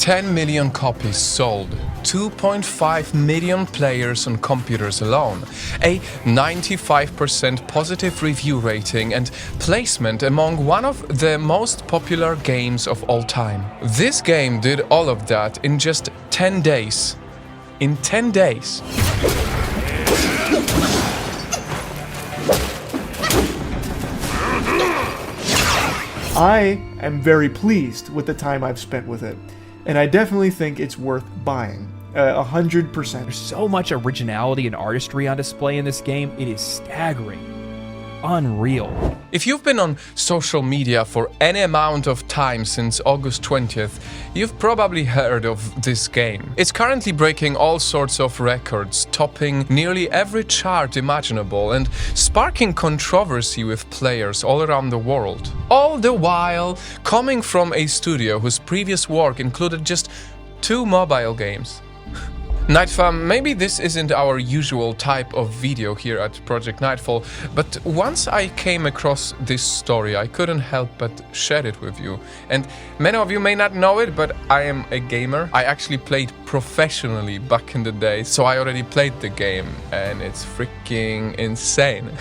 10 million copies sold, 2.5 million players on computers alone, a 95% positive review rating and placement among one of the most popular games of all time. This game did all of that in just 10 days. In 10 days. I am very pleased with the time I've spent with it, and I definitely think it's worth buying. 100%. There's so much originality and artistry on display in this game, it is staggering. Unreal. If you've been on social media for any amount of time since August 20th, you've probably heard of this game. It's currently breaking all sorts of records, topping nearly every chart imaginable and sparking controversy with players all around the world. All the while coming from a studio whose previous work included just 2 mobile games. Nightfam, maybe this isn't our usual type of video here at Project Nightfall, but once I came across this story, I couldn't help but share it with you. And many of you may not know it, but I am a gamer. I actually played professionally back in the day, so I already played the game, and it's freaking insane.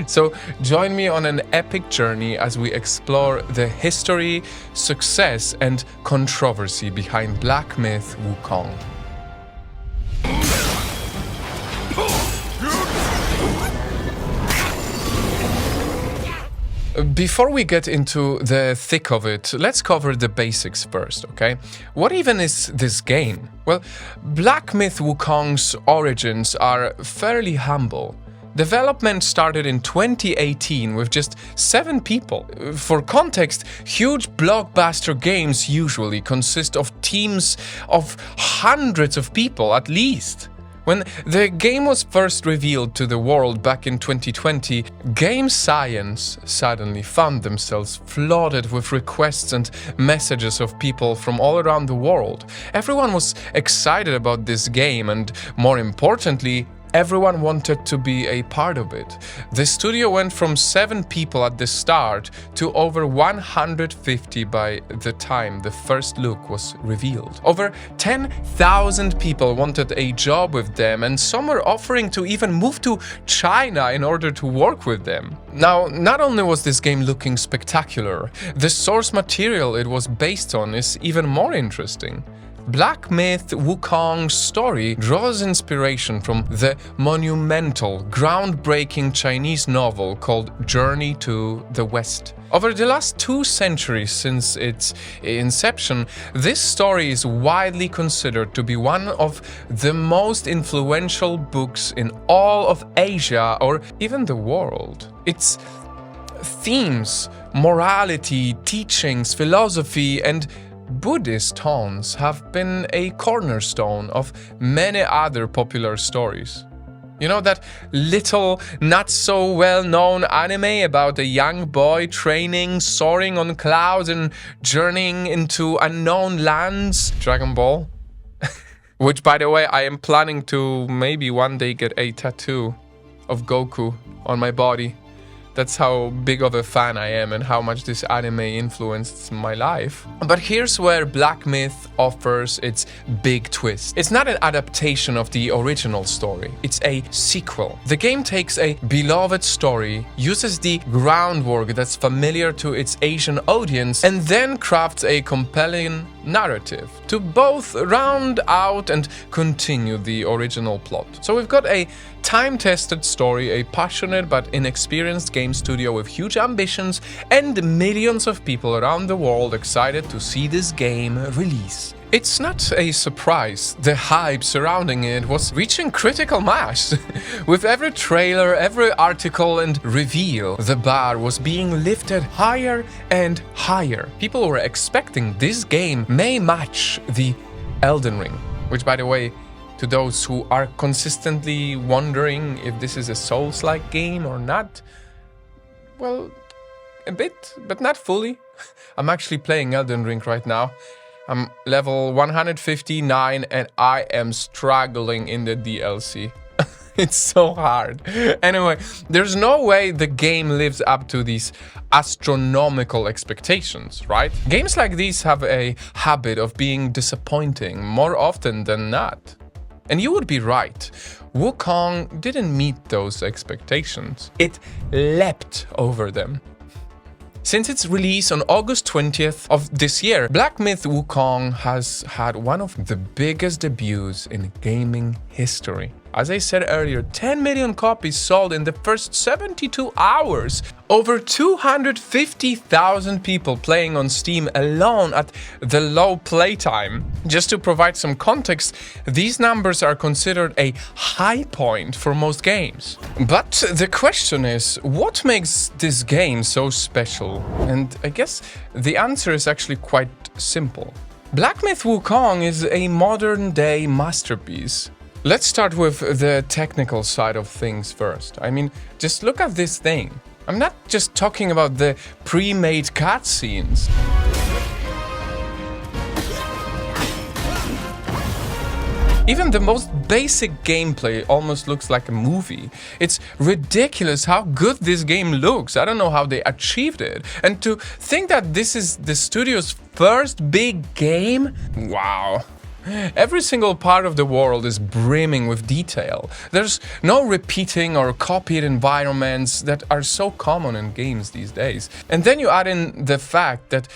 So join me on an epic journey as we explore the history, success, and controversy behind Black Myth Wukong. Before we get into the thick of it, let's cover the basics first, okay? What even is this game? Well, Black Myth Wukong's origins are fairly humble. Development started in 2018 with just 7 people. For context, huge blockbuster games usually consist of teams of hundreds of people at least. When the game was first revealed to the world back in 2020, game science suddenly found themselves flooded with requests and messages of people from all around the world. Everyone was excited about this game and, more importantly, everyone wanted to be a part of it. The studio went from 7 people at the start to over 150 by the time the first look was revealed. Over 10,000 people wanted a job with them, and some were offering to even move to China in order to work with them. Now, not only was this game looking spectacular, the source material it was based on is even more interesting. Black Myth Wukong's story draws inspiration from the monumental, groundbreaking Chinese novel called Journey to the West. Over the last 2 centuries since its inception, this story is widely considered to be one of the most influential books in all of Asia or even the world. Its themes, morality, teachings, philosophy, and Buddhist tones have been a cornerstone of many other popular stories. You know that little, not so well-known anime about a young boy training, soaring on clouds and journeying into unknown lands? Dragon Ball? Which, by the way, I am planning to maybe one day get a tattoo of Goku on my body. That's how big of a fan I am and how much this anime influenced my life. But here's where Black Myth offers its big twist. It's not an adaptation of the original story, it's a sequel. The game takes a beloved story, uses the groundwork that's familiar to its Asian audience, and then crafts a compelling narrative to both round out and continue the original plot. So we've got a time-tested story, a passionate but inexperienced game studio with huge ambitions, and millions of people around the world excited to see this game release. It's not a surprise, the hype surrounding it was reaching critical mass. With every trailer, every article and reveal, the bar was being lifted higher and higher. People were expecting this game may match the Elden Ring, which, by the way, to those who are consistently wondering if this is a Souls-like game or not, well, a bit, but not fully. I'm actually playing Elden Ring right now. I'm level 159 and I am struggling in the DLC. It's so hard. Anyway, there's no way the game lives up to these astronomical expectations, right? Games like these have a habit of being disappointing more often than not. And you would be right. Wukong didn't meet those expectations. It leapt over them. Since its release on August 20th of this year, Black Myth Wukong has had one of the biggest debuts in gaming history. As I said earlier, 10 million copies sold in the first 72 hours. Over 250,000 people playing on Steam alone at the low playtime. Just to provide some context, these numbers are considered a high point for most games. But the question is, what makes this game so special? And I guess the answer is actually quite simple. Black Myth Wukong is a modern-day masterpiece. Let's start with the technical side of things first. I mean, just look at this thing. I'm not just talking about the pre-made cutscenes. Even the most basic gameplay almost looks like a movie. It's ridiculous how good this game looks. I don't know how they achieved it. And to think that this is the studio's first big game? Wow. Every single part of the world is brimming with detail. There's no repeating or copied environments that are so common in games these days. And then you add in the fact that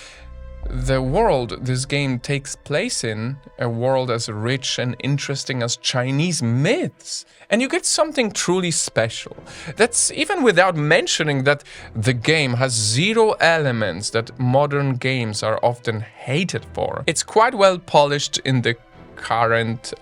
the world this game takes place in, a world as rich and interesting as Chinese myths, and you get something truly special. That's even without mentioning that the game has zero elements that modern games are often hated for. It's quite well polished in the current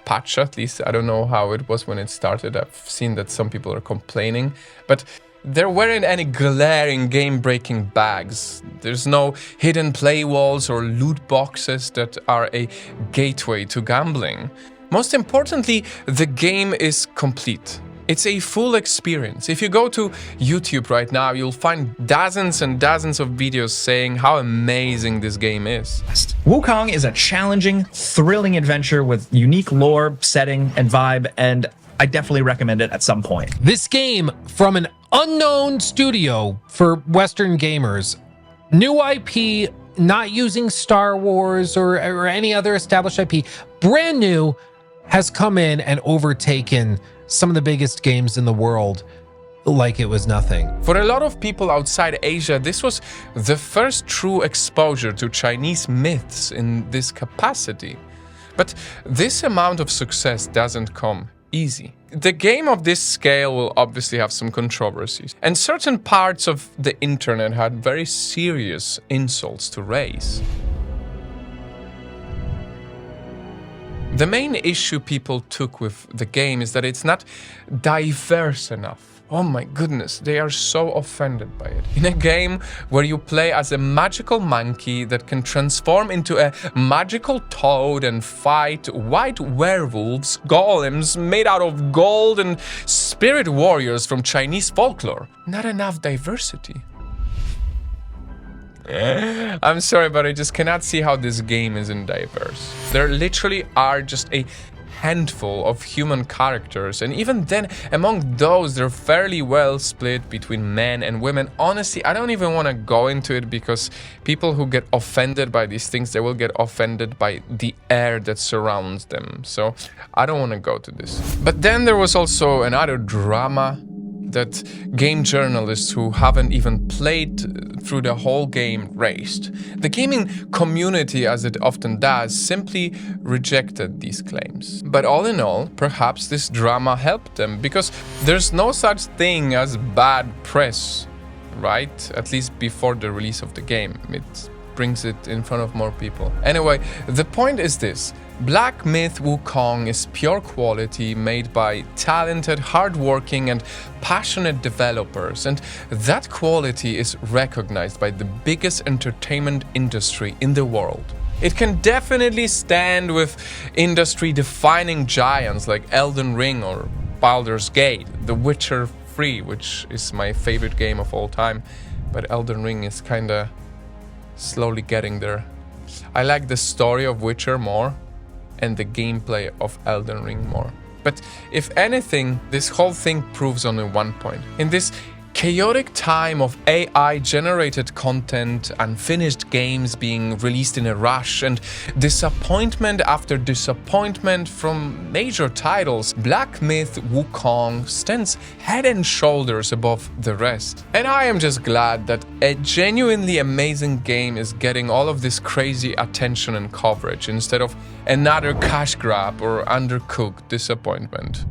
patch, at least. I don't know how it was when it started. I've seen that some people are complaining, but there weren't any glaring game-breaking bugs. There's no hidden play walls or loot boxes that are a gateway to gambling. Most importantly, the game is complete. It's a full experience. If you go to YouTube right now, you'll find dozens and dozens of videos saying how amazing this game is. Wukong is a challenging, thrilling adventure with unique lore, setting, and vibe, and I definitely recommend it at some point. This game from an unknown studio for Western gamers. New IP, not using Star Wars or any other established IP. Brand new, has come in and overtaken some of the biggest games in the world like it was nothing. For a lot of people outside Asia, this was the first true exposure to Chinese myths in this capacity. But this amount of success doesn't come easy. The game of this scale will obviously have some controversies, and certain parts of the internet had very serious insults to raise. The main issue people took with the game is that it's not diverse enough. Oh my goodness, they are so offended by it. In a game where you play as a magical monkey that can transform into a magical toad and fight white werewolves, golems made out of gold, and spirit warriors from Chinese folklore. Not enough diversity. I'm sorry, but I just cannot see how this game isn't diverse. There literally are just a handful of human characters, and even then, among those, they're fairly well split between men and women. Honestly, I don't even want to go into it, because people who get offended by these things, they will get offended by the air that surrounds them. So I don't want to go to this. But then there was also another drama that game journalists who haven't even played through the whole game raised. The gaming community, as it often does, simply rejected these claims. But all in all, perhaps this drama helped them, because there's no such thing as bad press, right? At least before the release of the game. It brings it in front of more people. Anyway, the point is this. Black Myth Wukong is pure quality, made by talented, hardworking and passionate developers, and that quality is recognized by the biggest entertainment industry in the world. It can definitely stand with industry-defining giants like Elden Ring or Baldur's Gate, The Witcher 3, which is my favorite game of all time, but Elden Ring is kinda slowly getting there. I like the story of Witcher more, and the gameplay of Elden Ring more. But if anything, this whole thing proves only one point. In this chaotic time of AI-generated content, unfinished games being released in a rush, and disappointment after disappointment from major titles, Black Myth Wukong stands head and shoulders above the rest. And I am just glad that a genuinely amazing game is getting all of this crazy attention and coverage instead of another cash grab or undercooked disappointment.